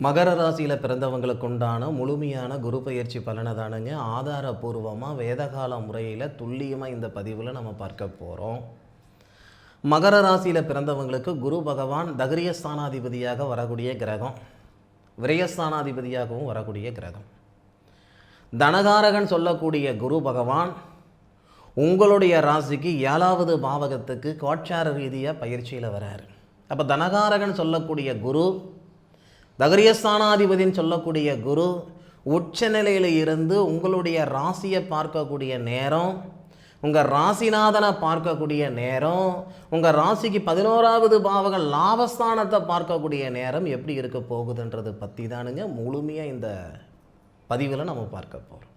மகர ராசியில் பிறந்தவங்களுக்கு உண்டான முழுமையான குரு பயிற்சி பலனை தானுங்க ஆதாரபூர்வமாக வேதகால முறையில் துல்லியமாக இந்த பதிவில் நம்ம பார்க்க போகிறோம். மகர ராசியில் பிறந்தவங்களுக்கு குரு பகவான் தகரியஸ்தானாதிபதியாக வரக்கூடிய கிரகம், விரயஸ்தானாதிபதியாகவும் வரக்கூடிய கிரகம். தனகாரகன் சொல்லக்கூடிய குரு பகவான் உங்களுடைய ராசிக்கு 7வது பாவகத்துக்கு கோட்சார ரீதியாக பயிற்சியில் வராரு. அப்போ தனகாரகன் சொல்லக்கூடிய குரு, தகரியஸ்தானாதிபதின்னு சொல்லக்கூடிய குரு உச்ச நிலையில் இருந்து உங்களுடைய ராசியை பார்க்கக்கூடிய நேரம், உங்கள் ராசிநாதனை பார்க்கக்கூடிய நேரம், உங்கள் ராசிக்கு 11வது பாவகம் லாபஸ்தானத்தை பார்க்கக்கூடிய நேரம் எப்படி இருக்க போகுதுன்றது பற்றி தானுங்க முழுமையாக இந்த பதிவில் நம்ம பார்க்க போகிறோம்.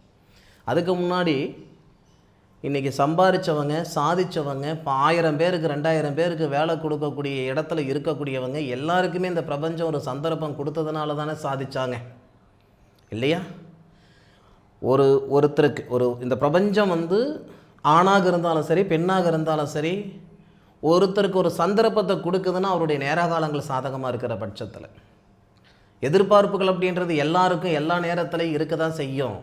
அதுக்கு முன்னாடி இன்றைக்கி சம்பாதிச்சவங்க, சாதித்தவங்க, இப்போ 1000 பேருக்கு 2000 பேருக்கு வேலை கொடுக்கக்கூடிய இடத்துல இருக்கக்கூடியவங்க எல்லாருக்குமே இந்த பிரபஞ்சம் ஒரு கொடுத்ததுனால தானே சாதிச்சாங்க இல்லையா? ஒருத்தருக்கு இந்த பிரபஞ்சம் ஆணாக இருந்தாலும் சரி பெண்ணாக இருந்தாலும் சரி ஒருத்தருக்கு ஒரு சந்தர்ப்பத்தை கொடுக்குதுன்னா அவருடைய நேரகாலங்கள் சாதகமாக இருக்கிற பட்சத்தில் எதிர்பார்ப்புகள் அப்படின்றது எல்லாருக்கும் எல்லா நேரத்திலையும் இருக்க தான் செய்யும்.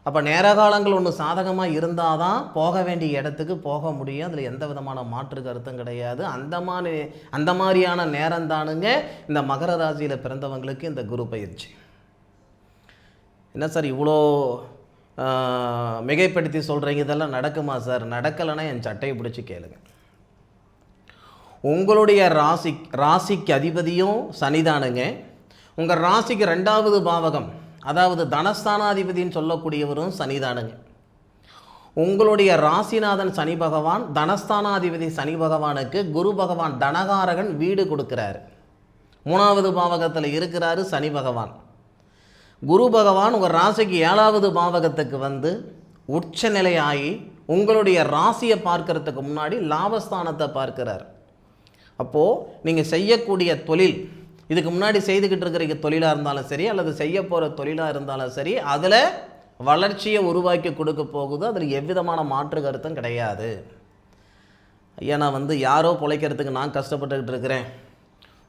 அப்போ நேரகாலங்கள் ஒன்று சாதகமாக இருந்தால் தான் போக வேண்டிய இடத்துக்கு போக முடியும். அதில் எந்த விதமான மாற்று கருத்தும் கிடையாது. அந்த மாதிரியான நேரம் தானுங்க இந்த மகர ராசியில் பிறந்தவங்களுக்கு இந்த குரு பயிற்சி. என்ன சார் இவ்வளோ மிகைப்படுத்தி சொல்கிறீங்க, இதெல்லாம் நடக்குமா சார்? நடக்கலைன்னா என் சட்டையை பிடிச்சி கேளுங்க. உங்களுடைய ராசிக்கு அதிபதியும் சனிதானுங்க. உங்கள் ராசிக்கு 2வது பாவகம், அதாவது தனஸ்தானாதிபதின்னு சொல்லக்கூடியவரும் சனிதானுங்க. உங்களுடைய ராசிநாதன் சனி பகவான், தனஸ்தானாதிபதி சனி பகவானுக்கு குரு பகவான் தனகாரகன் வீடு கொடுக்கிறார். 3வது பாவகத்தில் இருக்கிறாரு சனி பகவான். குரு பகவான் உங்கள் ராசிக்கு 7வது பாவகத்துக்கு உச்ச நிலையாகி உங்களுடைய ராசியை பார்க்கறதுக்கு முன்னாடி லாபஸ்தானத்தை பார்க்கிறார். அப்போது நீங்கள் செய்யக்கூடிய தொழில், இதுக்கு முன்னாடி செய்துக்கிட்டு இருக்கிற தொழிலாக இருந்தாலும் சரி அல்லது செய்ய போகிற தொழிலாக இருந்தாலும் சரி, அதில் வளர்ச்சியை உருவாக்கி கொடுக்க போகுது. அதில் எவ்விதமான மாற்று கருத்தும் கிடையாது. ஐயா நான் யாரோ பிழைக்கிறதுக்கு நான் கஷ்டப்பட்டுக்கிட்டு இருக்கிறேன்,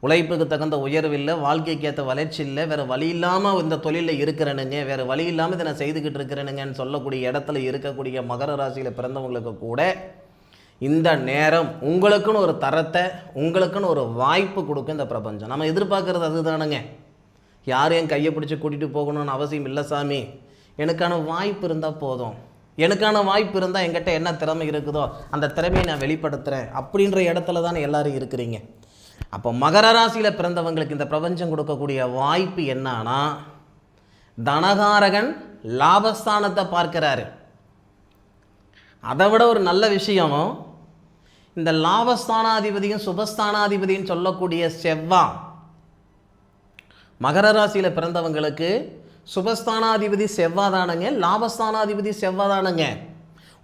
உழைப்புக்கு தகுந்த உயர்வு இல்லை, வாழ்க்கைக்கு ஏற்ற வளர்ச்சி இல்லை, வேறு வழி இல்லாமல் இந்த தொழிலில் இருக்கிறேனுங்க, வேறு வழி இல்லாமல் இதை நான் செய்துக்கிட்டு இருக்கிறேனுங்கன்னு சொல்லக்கூடிய இடத்துல இருக்கக்கூடிய மகர ராசியில் பிறந்தவங்களுக்கு கூட இந்த நேரம் உங்களுக்குன்னு ஒரு தரத்தை, உங்களுக்குன்னு ஒரு வாய்ப்பு கொடுக்கும் இந்த பிரபஞ்சம். நம்ம எதிர்பார்க்குறது அதுதானுங்க. யாரையும் கையை பிடிச்சி கூட்டிகிட்டு போகணும்னு அவசியம் இல்லை சாமி. எனக்கான வாய்ப்பு இருந்தால் போதும், எனக்கான வாய்ப்பு இருந்தால் என்கிட்ட என்ன திறமை இருக்குதோ அந்த திறமையை நான் வெளிப்படுத்துகிறேன் அப்படின்ற இடத்துல தானே எல்லோரும் இருக்கிறீங்க. அப்போ மகர ராசியில் பிறந்தவங்களுக்கு இந்த பிரபஞ்சம் கொடுக்கக்கூடிய வாய்ப்பு என்னன்னா, தனகாரகன் லாபஸ்தானத்தை பார்க்கிறாரு. அதை விட ஒரு நல்ல விஷயம், இந்த லாபஸ்தானாதிபதியும் சுபஸ்தானாதிபதியும் சொல்லக்கூடிய செவ்வாய், மகர ராசியில் பிறந்தவங்களுக்கு சுபஸ்தானாதிபதி செவ்வாய் தானுங்க, லாபஸ்தானாதிபதி செவ்வாய் தானுங்க.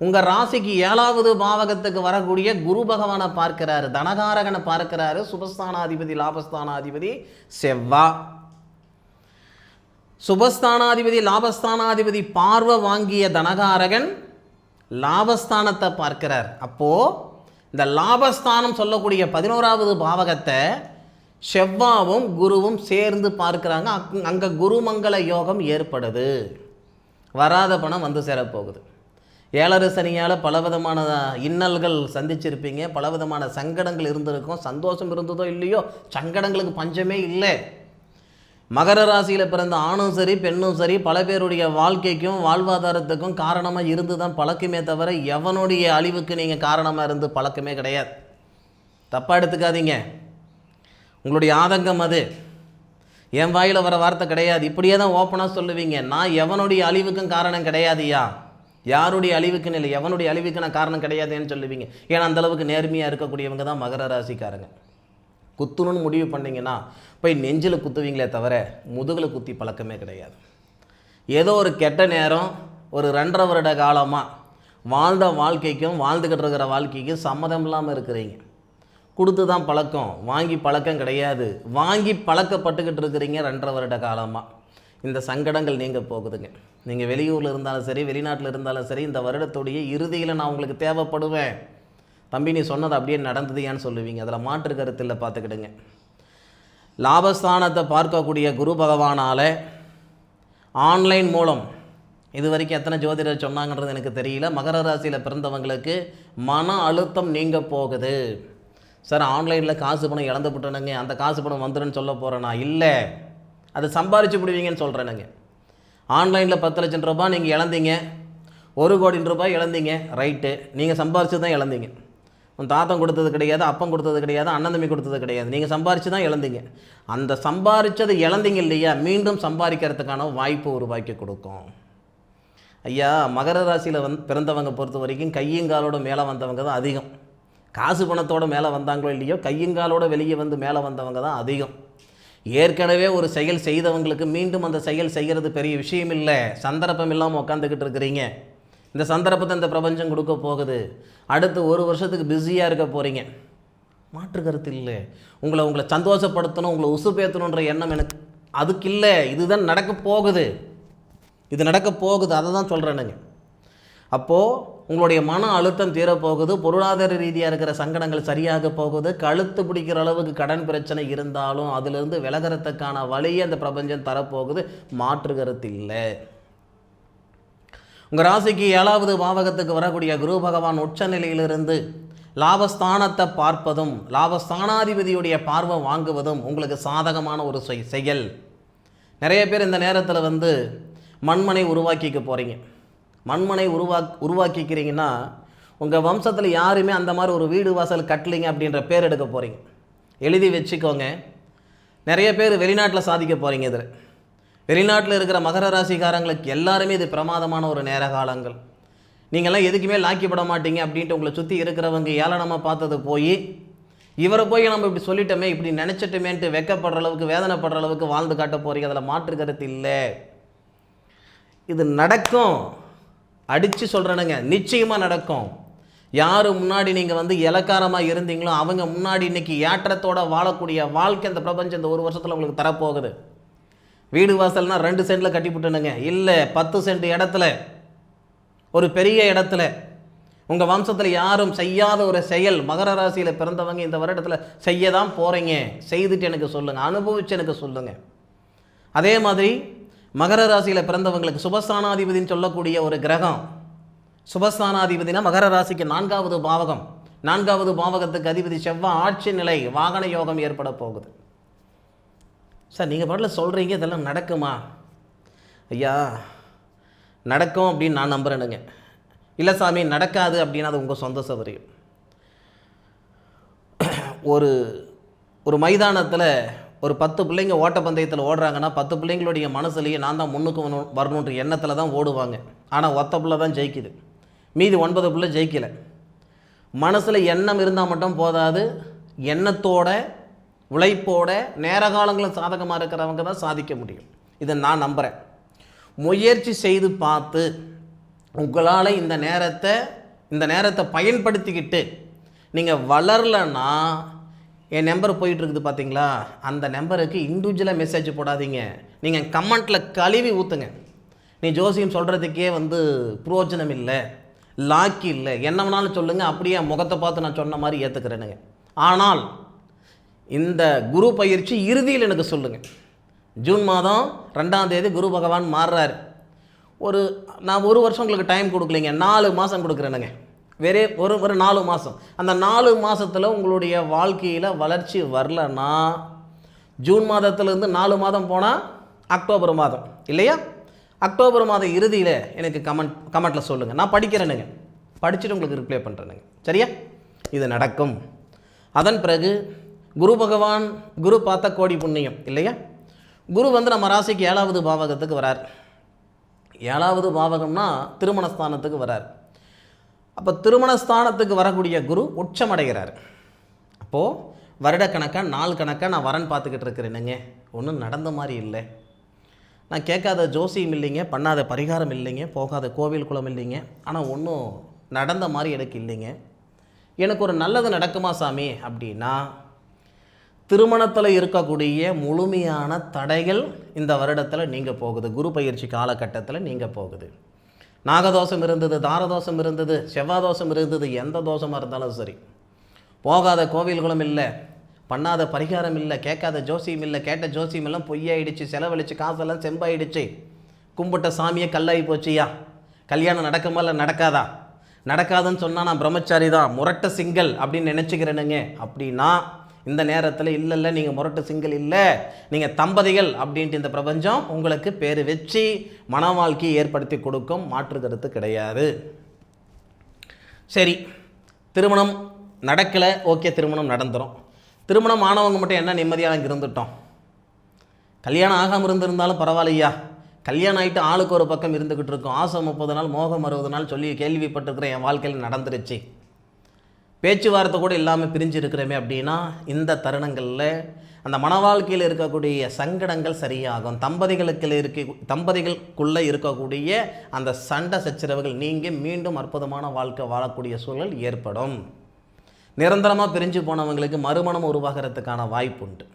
உங்கள் ராசிக்கு 7வது பாவகத்துக்கு வரக்கூடிய குரு பகவானை பார்க்கிறாரு, தனகாரகனை பார்க்கிறாரு. சுபஸ்தானாதிபதி லாபஸ்தானாதிபதி செவ்வாய். சுபஸ்தானாதிபதி லாபஸ்தானாதிபதி பார்வை வாங்கிய தனகாரகன் லாபஸ்தானத்தை பார்க்கிறார். அப்போது இந்த லாபஸ்தானம் சொல்லக்கூடிய 11வது பாவகத்தை செவ்வாவும் குருவும் சேர்ந்து பார்க்குறாங்க. அங்கே குருமங்கள யோகம் ஏற்படுது. வராத பணம் சேரப்போகுது. 7 சனியால் பலவிதமான இன்னல்கள் சந்திச்சிருப்பீங்க, பலவிதமான சங்கடங்கள் இருந்திருக்கும். சந்தோஷம் இருந்ததோ இல்லையோ, சங்கடங்களுக்கு பஞ்சமே இல்லை. மகர ராசியில் பிறந்த ஆணும் சரி பெண்ணும் சரி பல பேருடைய வாழ்க்கைக்கும் வாழ்வாதாரத்துக்கும் காரணமாக இருந்து தான் பழக்கமே தவிர எவனுடைய அழிவுக்கு நீங்கள் காரணமாக இருந்து பழக்கமே கிடையாது. தப்பாக எடுத்துக்காதீங்க. உங்களுடைய ஆதங்கம் அது. என் வாயில் வர வார்த்தை கிடையாது. இப்படியே தான் ஓப்பனாக சொல்லுவீங்க, நான் எவனுடைய அழிவுக்கும் காரணம் கிடையாதுயா, யாருடைய அழிவுக்குன்னு இல்லை, எவனுடைய அழிவுக்கு நான் காரணம் கிடையாதுன்னு சொல்லுவீங்க. ஏன்னா அந்தளவுக்கு நேர்மையாக இருக்கக்கூடியவங்க தான் மகர ராசிக்காரங்க. குத்துணுன்னு முடிவு பண்ணிங்கன்னா போய் நெஞ்சில் குத்துவீங்களே தவிர முதுகில் குத்தி பழக்கமே கிடையாது. ஏதோ ஒரு கெட்ட நேரம், ஒரு 2.5 வருட காலமாக வாழ்ந்த வாழ்க்கைக்கும் வாழ்ந்துக்கிட்டு இருக்கிற வாழ்க்கைக்கும் சம்மதம் இல்லாமல் இருக்கிறீங்க. கொடுத்து தான் பழக்கம், வாங்கி பழக்கம் கிடையாது. வாங்கி பழக்கப்பட்டுக்கிட்டு இருக்கிறீங்க 2.5 வருட காலமாக. இந்த சங்கடங்கள் நீங்கள் போகுதுங்க. நீங்கள் வெளியூரில் இருந்தாலும் சரி வெளிநாட்டில் இருந்தாலும் சரி, இந்த வருடத்துடைய இறுதியில் நான் உங்களுக்கு தேவைப்படுவேன். தம்பி நீ சொன்னது அப்படியே நடந்தது ஏன்னு சொல்லுவீங்க. அதில் மாற்று கருத்தில் பார்த்துக்கிடுங்க. லாபஸ்தானத்தை பார்க்கக்கூடிய குரு பகவானால் ஆன்லைன் மூலம் இது வரைக்கும் எத்தனை ஜோதிடர் சொன்னாங்கன்றது எனக்கு தெரியல. மகர ராசியில் பிறந்தவங்களுக்கு மன அழுத்தம் நீங்க போகுது. சார் ஆன்லைனில் காசு பணம் இழந்துவிட்டனுங்க, அந்த காசு பணம் வந்துடுன்னு சொல்ல போகிறேன்னா இல்லை, அதை சம்பாரித்து விடுவீங்கன்னு சொல்கிறேனுங்க. ஆன்லைனில் 10 லட்சம் ரூபாய் நீங்கள் இழந்தீங்க, 1 கோடி ரூபாய் இழந்தீங்க, ரைட்டு, நீங்கள் சம்பாரித்து தான் இழந்தீங்க. உன் தாத்தம் கொடுத்தது கிடையாது, அப்பம் கொடுத்தது கிடையாது, அண்ணன் தம்பி கொடுத்தது கிடையாது, நீங்கள் சம்பாரித்து தான் இழந்தீங்க. அந்த சம்பாரித்தது இழந்தீங்க இல்லையா, மீண்டும் சம்பாதிக்கிறதுக்கான வாய்ப்பு உருவாக்கி கொடுக்கும். ஐயா, மகர ராசியில் பிறந்தவங்க பொறுத்த வரைக்கும் கையங்காலோட மேலே வந்தவங்க தான் அதிகம். காசு பணத்தோடு மேலே வந்தாங்களோ இல்லையோ, கையங்காலோட வெளியே வந்து மேலே வந்தவங்க தான் அதிகம். ஏற்கனவே ஒரு செயல் செய்தவங்களுக்கு மீண்டும் அந்த செயல் செய்கிறது பெரிய விஷயம் இல்லை. சந்தர்ப்பம் இல்லாமல் உட்காந்துக்கிட்டு இருக்கிறீங்க. இந்த சந்தர்ப்பத்தை இந்த பிரபஞ்சம் கொடுக்க போகுது. அடுத்து 1 வருஷத்துக்கு பிஸியாக இருக்க போகிறீங்க. மாற்று கருத்து இல்லை. உங்களை சந்தோஷப்படுத்தணும், உங்களை உசுப்பேற்றணுன்ற எண்ணம் எனக்கு அதுக்கு இல்லை. இதுதான் நடக்க போகுது, இது நடக்க போகுது, அதை தான் சொல்கிறேனுங்க. அப்போது உங்களுடைய மன அழுத்தம் தீரப்போகுது, பொருளாதார ரீதியாக இருக்கிற சங்கடங்கள் சரியாக போகுது. கழுத்து பிடிக்கிற அளவுக்கு கடன் பிரச்சனை இருந்தாலும் அதிலிருந்து விலகிறதுக்கான வழியை அந்த பிரபஞ்சம் தரப்போகுது. மாற்று கருத்து இல்லை. உங்கள் ராசிக்கு 7வது பாவகத்துக்கு வரக்கூடிய குரு பகவான் உச்ச நிலையிலிருந்து லாபஸ்தானத்தை பார்ப்பதும் லாபஸ்தானாதிபதியுடைய பார்வை வாங்குவதும் உங்களுக்கு சாதகமான ஒரு செயல். நிறைய பேர் இந்த நேரத்தில் மண்மனை உருவாக்கிக்க போகிறீங்க. மண்மனை உருவாக்கிக்கிறீங்கன்னா உங்கள் வம்சத்தில் யாருமே அந்த மாதிரி ஒரு வீடு வாசல் கட்டலிங்க அப்படின்ற பேர் எடுக்க போகிறீங்க. எழுதி வச்சுக்கோங்க. நிறைய பேர் வெளிநாட்டில் சாதிக்க போகிறீங்க. இதில் வெளிநாட்டில் இருக்கிற மகர ராசிக்காரங்களுக்கு எல்லாருமே இது பிரமாதமான ஒரு நேர காலங்கள். நீங்கள்லாம் எதுக்குமே லாக்கிப்பட மாட்டீங்க அப்படின்ட்டு உங்களை சுற்றி இருக்கிறவங்க ஏளனமாக பார்த்தது போய் இவரை போய் நம்ம இப்படி சொல்லிட்டோமே, இப்படி நினச்சிட்டோமேன்ட்டு வெக்கப்படுற அளவுக்கு வேதனைப்படுற அளவுக்கு வாழ்ந்து காட்ட போகிறீங்க. அதில் மாற்று கருத்து இல்லை. இது நடக்கும், அடித்து சொல்கிறேனுங்க, நிச்சயமாக நடக்கும். யார் முன்னாடி நீங்கள் இலக்காரமாக இருந்தீங்களோ அவங்க முன்னாடி இன்றைக்கி ஏற்றத்தோடு வாழக்கூடிய வாழ்க்கை இந்த பிரபஞ்சம் இந்த 1 வருஷத்தில் உங்களுக்கு தரப்போகுது. வீடு வாசல்னா 2 சென்டில் கட்டிவிட்டனுங்க, இல்லை 10 சென்ட் இடத்துல, ஒரு பெரிய இடத்துல. உங்கள் வம்சத்தில் யாரும் செய்யாத ஒரு செயல் மகர ராசியில் பிறந்தவங்க இந்த வருடத்தில் செய்ய தான் போகிறீங்க. செய்துட்டு எனக்கு சொல்லுங்கள், அனுபவிச்சு எனக்கு சொல்லுங்கள். அதே மாதிரி மகர ராசியில் பிறந்தவங்களுக்கு சுபஸ்தானாதிபதினு சொல்லக்கூடிய ஒரு கிரகம், சுபஸ்தானாதிபதினா மகர ராசிக்கு 4வது பாவகம், 4வது பாவகத்துக்கு அதிபதி செவ்வாய் ஆட்சி நிலை, வாகன யோகம் ஏற்பட போகுது. சார் நீங்கள் பாட்டில் சொல்கிறீங்க, இதெல்லாம் நடக்குமா? ஐயா, நடக்கும் அப்படின்னு நான் நம்புகிறேனுங்க. இல்லை சாமி நடக்காது அப்படின்னா அது உங்கள் சொந்த சௌகரியம். ஒரு மைதானத்தில் ஒரு 10 பிள்ளைங்க ஓட்டப்பந்தயத்தில் ஓடுறாங்கன்னா 10 பிள்ளைங்களுடைய மனசுலேயே நான் தான் முன்னுக்கு வரணுன்ற எண்ணத்தில் தான் ஓடுவாங்க. ஆனால் ஒத்த பிள்ளை தான் ஜெயிக்குது, மீதி 9 பிள்ளை ஜெயிக்கலை. மனசில் எண்ணம் இருந்தால் மட்டும் போதாது, எண்ணத்தோட உழைப்போட நேர காலங்களும் சாதகமாக இருக்கிறவங்க தான் சாதிக்க முடியும். இதை நான் நம்புகிறேன். முயற்சி செய்து பார்த்து உங்களால் இந்த நேரத்தை பயன்படுத்திக்கிட்டு நீங்கள் வளரலைன்னா, என் நம்பர் போயிட்டுருக்குது பார்த்தீங்களா, அந்த நம்பருக்கு இண்டிவிஜுவலாக மெசேஜ் போடாதீங்க. நீங்கள் கமெண்ட்டில் கழுவி ஊற்றுங்க. நீ ஜோசியம் சொல்கிறதுக்கே பிரயோஜனம் இல்லை, லாக்கி இல்லை, என்ன வேணாலும் சொல்லுங்கள், அப்படியே முகத்தை பார்த்து நான் சொன்ன மாதிரி ஏற்றுக்கிறேனுங்க. ஆனால் இந்த குரு பயிற்சி இறுதியில் எனக்கு சொல்லுங்கள். ஜூன் மாதம் 2ஆம் தேதி குரு பகவான் மாறுறாரு. நான் 1 வருஷம் உங்களுக்கு டைம் கொடுக்கலைங்க, 4 மாதம் கொடுக்குறேனுங்க. ஒரு 4 மாதம். அந்த 4 மாதத்தில் உங்களுடைய வாழ்க்கையில் வளர்ச்சி வரலன்னா, ஜூன் மாதத்துலேருந்து 4 மாதம் போனால் அக்டோபர் மாதம் இல்லையா, அக்டோபர் மாதம் இறுதியில் எனக்கு கமெண்ட்டில் சொல்லுங்கள். நான் படிக்கிறேனுங்க, படிச்சுட்டு உங்களுக்கு ரிப்ளை பண்ணுறேனுங்க. சரியா? இது நடக்கும். அதன் பிறகு குரு பகவான், குரு பார்த்த கோடி புண்ணியம் இல்லையா. குரு நம்ம ராசிக்கு 7வது பாவகத்துக்கு வரார். 7வது பாவகம்னா திருமணஸ்தானத்துக்கு வரார். அப்போ திருமணஸ்தானத்துக்கு வரக்கூடிய குரு உச்சமடைகிறார். அப்போது வருடக்கணக்காக நாள் கணக்காக நான் வரன் பார்த்துக்கிட்டு இருக்கிறேனுங்க, ஒன்றும் நடந்த மாதிரி இல்லை. நான் கேட்காத ஜோசியம் இல்லைங்க, பண்ணாத பரிகாரம் இல்லைங்க, போகாத கோவில் குளம் இல்லைங்க, ஆனால் ஒன்றும் நடந்த மாதிரி எனக்கு இல்லைங்க. எனக்கு ஒரு நல்லது நடக்குமா சாமி அப்படின்னா, திருமணத்தில் இருக்கக்கூடிய முழுமையான தடைகள் இந்த வருடத்தில் நீங்கள் போகுது. குரு பயிற்சி காலகட்டத்தில் நீங்கள் போகுது. நாகதோஷம் இருந்தது, தாரதோஷம் இருந்தது, செவ்வாதோஷம் இருந்தது, எந்த தோஷமாக இருந்தாலும் சரி, போகாத கோவில்களும் இல்லை, பண்ணாத பரிகாரம் இல்லை, கேட்காத ஜோசியம் இல்லை, கேட்ட ஜோசியம் எல்லாம் பொய்யாயிடுச்சு, செலவழிச்சு காசெல்லாம் செம்பாயிடுச்சு, கும்பிட்ட சாமியை கல்லாகி போச்சியா, கல்யாணம் நடக்குமா இல்லை நடக்காதா, நடக்காதுன்னு சொன்னால் நான் பிரம்மச்சாரி தான், முரட்ட சிங்கல் அப்படின்னு நினச்சிக்கிறேனுங்க அப்படின்னா இந்த நேரத்தில் இல்லை நீங்கள் முரட்டு சிங்கல் இல்லை, நீங்கள் தம்பதிகள் அப்படின்ட்டு இந்த பிரபஞ்சம் உங்களுக்கு பேர் வச்சு மன வாழ்க்கையை ஏற்படுத்தி கொடுக்கும், மாற்று கருத்து கிடையாது. சரி, திருமணம் நடக்கலை, ஓகே, திருமணம் நடந்துடும். திருமணம் ஆனவங்க மட்டும் என்ன நிம்மதியாக இருந்துட்டோம், கல்யாணம் ஆகாமல் இருந்திருந்தாலும் பரவாயில்லையா, கல்யாணம் ஆகிட்டு ஆளுக்கு ஒரு பக்கம் இருந்துக்கிட்டு இருக்கோம், ஆசை 30 நாள் மோகம் 60 நாள் சொல்லி கேள்விப்பட்டிருக்கிறேன், என் வாழ்க்கையில் நடந்துருச்சு, பேச்சுவார்த்தை கூட இல்லாமல் பிரிஞ்சு இருக்கிறோமே அப்படின்னா இந்த தருணங்களில் அந்த மன வாழ்க்கையில் இருக்கக்கூடிய சங்கடங்கள் சரியாகும். தம்பதிகளுக்குள்ளே இருக்கக்கூடிய அந்த சண்டை சச்சரவுகள் நீங்க மீண்டும் அற்புதமான வாழ்க்கை வாழக்கூடிய சூழல் ஏற்படும். நிரந்தரமாக பிரிஞ்சு போனவங்களுக்கு மறுமணம் உருவாகிறதுக்கான வாய்ப்பு உண்டு.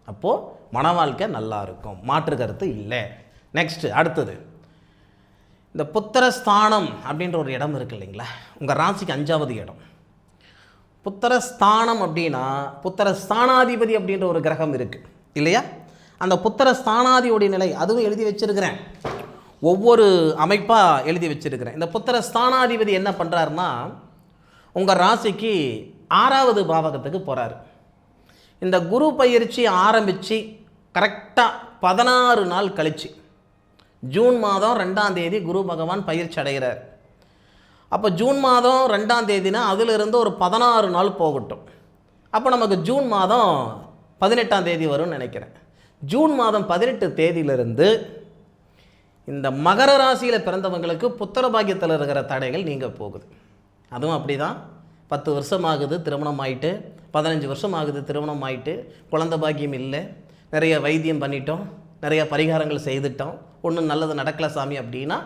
அப்போது மன வாழ்க்கை நல்லா இருக்கும், மாற்று கருத்து இல்லை. நெக்ஸ்ட்டு அடுத்தது இந்த புத்திரஸ்தானம் அப்படின்ற ஒரு இடம் இருக்குது இல்லைங்களா, உங்கள் ராசிக்கு 5வது இடம். புத்திரஸ்தானம் அப்படின்னா புத்திரஸ்தானாதிபதி அப்படின்ற ஒரு கிரகம் இருக்குது இல்லையா, அந்த புத்திரஸ்தானாதிபதி நிலை அதுவும் எழுதி வச்சிருக்கிறேன், ஒவ்வொரு அமைப்பாக எழுதி வச்சிருக்கிறேன். இந்த புத்திரஸ்தானாதிபதி என்ன பண்ணுறாருன்னா உங்கள் ராசிக்கு 6வது பாவகத்துக்கு போகிறாரு. இந்த குரு பயிற்சி ஆரம்பித்து கரெக்டாக 16 நாள் கழிச்சு ஜூன் மாதம் 2ஆம் தேதி குரு பகவான் பயிற்சி அடைகிறார். அப்போ ஜூன் மாதம் 2ஆம் தேதினா அதிலிருந்து ஒரு 16 நாள் போகட்டும். அப்போ நமக்கு ஜூன் மாதம் 18ஆம் தேதி வரும்னு நினைக்கிறேன். ஜூன் மாதம் 18 தேதியிலிருந்து இந்த மகர ராசியில் பிறந்தவங்களுக்கு புத்திர பாக்கியத்தில் இருக்கிற தடைகள் நீங்க போகுது. அதுவும் அப்படி தான். 10 வருஷம் ஆகுது திருமணம் ஆகிட்டு, 15 வருஷம் ஆகுது திருமணம் ஆகிட்டு, குழந்தை பாக்கியம் இல்லை, நிறைய வைத்தியம் பண்ணிட்டோம், நிறைய பரிகாரங்கள் செய்துட்டோம், ஒன்றும் நல்லது நடக்கலை சாமி அப்படின்னா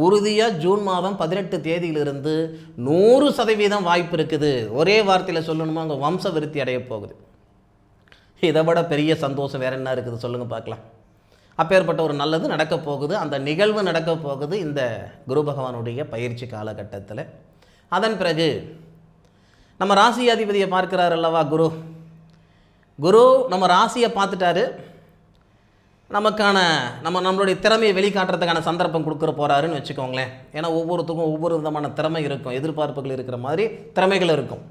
உறுதியாக ஜூன் மாதம் 18 தேதியிலிருந்து 100% வாய்ப்பு இருக்குது. ஒரே வார்த்தையில் சொல்லணுமா, உங்கள் வம்ச விருத்தி அடைய போகுது. இதை விட பெரிய சந்தோஷம் வேறு என்ன இருக்குது சொல்லுங்கள் பார்க்கலாம். அப்பேற்பட்ட ஒரு நல்லது நடக்க போகுது, அந்த நிகழ்வு நடக்க போகுது இந்த குரு பகவானுடைய பயிற்சி காலகட்டத்தில். அதன் பிறகு நம்ம ராசி அதிபதியை பார்க்கிறார் அல்லவா குரு. குரு நம்ம ராசியை பார்த்துட்டாரு, நமக்கான நம்மளுடைய திறமையை வெளிக்காட்டுறதுக்கான சந்தர்ப்பம் கொடுக்குற போகிறாருன்னு வச்சுக்கோங்களேன். ஏன்னா ஒவ்வொருத்துக்கும் ஒவ்வொரு விதமான திறமை இருக்கும், எதிர்பார்ப்புகள் இருக்கிற மாதிரி திறமைகள் இருக்கும்.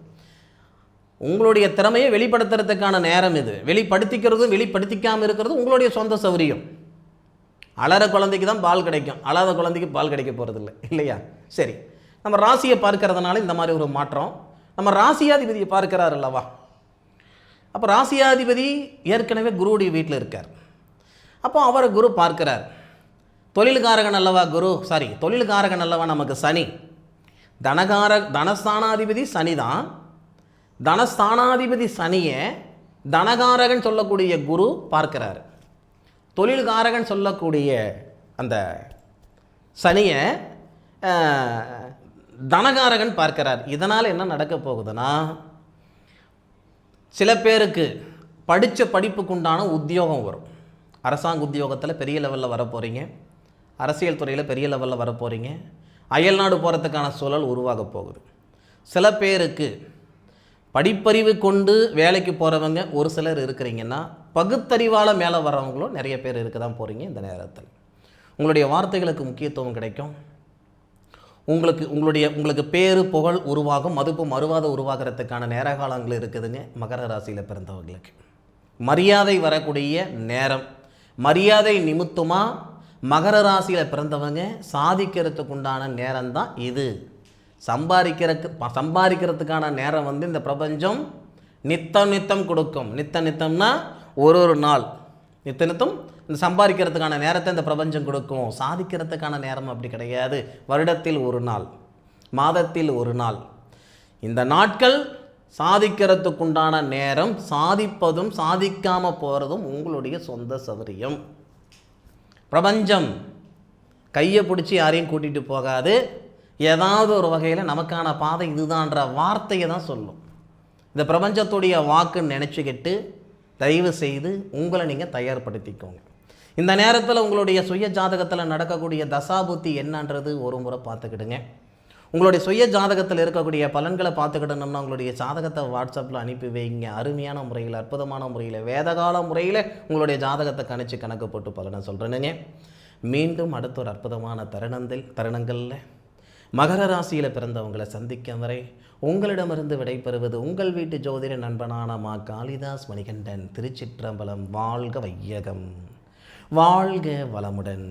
உங்களுடைய திறமையை வெளிப்படுத்துறதுக்கான நேரம் இது. வெளிப்படுத்திக்கிறதும் வெளிப்படுத்திக்காமல் இருக்கிறது உங்களுடைய சொந்த சௌரியம். அலற குழந்தைக்கு தான் பால் கிடைக்கும், அழாத குழந்தைக்கு பால் கிடைக்க போகிறதில்லை இல்லையா. சரி, நம்ம ராசியை பார்க்கறதுனால இந்த மாதிரி ஒரு மாற்றம். நம்ம ராசியாதிபதியை பார்க்கிறார் அல்லவா. அப்போ ராசியாதிபதி ஏற்கனவே குருவுடைய வீட்டில் இருக்கார். அப்போ அவரை குரு பார்க்கிறார். தொழில்காரகன் அல்லவா குரு, தொழில்காரகன் அல்லவா நமக்கு சனி. தனஸ்தானாதிபதி சனி தான். தனஸ்தானாதிபதி சனியை தனகாரகன் சொல்லக்கூடிய குரு பார்க்கிறார். தொழில்காரகன் சொல்லக்கூடிய அந்த சனியை தனகாரகன் பார்க்கிறார். இதனால் என்ன நடக்க போகுதுன்னா, சில பேருக்கு படித்த படிப்புக்குண்டான உத்தியோகம் வரும். அரசாங்க உத்தியோகத்தில் பெரிய லெவலில் வரப்போகிறீங்க, அரசியல் துறையில் பெரிய லெவலில் வரப்போகிறீங்க, அயல்நாடு போகிறதுக்கான சூழல் உருவாக போகுது. சில பேருக்கு படிப்பறிவு கொண்டு வேலைக்கு போகிறவங்க ஒரு சிலர் இருக்கிறீங்கன்னா, பகுத்தறிவால் மேலே வர்றவங்களும் நிறைய பேர் இருக்க தான் போகிறீங்க. இந்த நேரத்தில் உங்களுடைய வார்த்தைகளுக்கு முக்கியத்துவம் கிடைக்கும். உங்களுக்கு பேரு புகழ் உருவாகும், மதிப்பு மறுவாத உருவாகிறதுக்கான நேர காலங்கள் இருக்குதுங்க. மகர ராசியில் பிறந்தவங்களுக்கு மரியாதை வரக்கூடிய நேரம். மரியாதை நிமித்தமாக மகர ராசியில் பிறந்தவங்க சாதிக்கிறதுக்கு உண்டான நேரம் தான் இது. சம்பாதிக்கிறதுக்கான நேரம் இந்த பிரபஞ்சம் நித்தம் கொடுக்கும். நித்தம்னா ஒரு நாள் நித்தம் இந்த சம்பாதிக்கிறதுக்கான நேரத்தை இந்த பிரபஞ்சம் கொடுக்கும். சாதிக்கிறதுக்கான நேரம் அப்படி கிடையாது. வருடத்தில் ஒரு நாள், மாதத்தில் ஒரு நாள், இந்த நாட்கள் சாதிக்கிறதுக்குண்டான நேரம். சாதிப்பதும் சாதிக்காமல் போகிறதும் உங்களுடைய சொந்த சௌரியம். பிரபஞ்சம் கையை பிடிச்சி யாரையும் கூட்டிகிட்டு போகாது. ஏதாவது ஒரு வகையில் நமக்கான பாதை இதுதான்ற வார்த்தையை தான் சொல்லும். இந்த பிரபஞ்சத்துடைய வாக்குன்னு நினச்சிக்கிட்டு தயவு செய்து உங்களை நீங்கள் தயார்படுத்திக்கோங்க. இந்த நேரத்தில் உங்களுடைய சுய ஜாதகத்தில் நடக்கக்கூடிய தசாபுத்தி என்னன்றது ஒரு முறை பார்த்துக்கிடுங்க. உங்களுடைய சுய ஜாதகத்தில் இருக்கக்கூடிய பலன்களை பார்த்துக்கிட்டோம்னா உங்களுடைய ஜாதகத்தை வாட்ஸ்அப்பில் அனுப்பி வைங்க. அருமையான முறையில், அற்புதமான முறையில், வேதகால முறையில் உங்களுடைய ஜாதகத்தை கணக்கு போட்டு பலனை சொல்கிறேனுங்க. மீண்டும் அடுத்த ஒரு அற்புதமான தருணங்களில் மகர ராசியில் பிறந்தவங்களை சந்திக்கும் வரை உங்களிடமிருந்து விடைபெறுவது உங்கள் வீட்டு ஜோதிட நண்பனான மா காளிதாஸ் மணிகண்டன். திருச்சிற்றம்பலம். வாழ்க வையகம், வாழ்க வளமுடன்.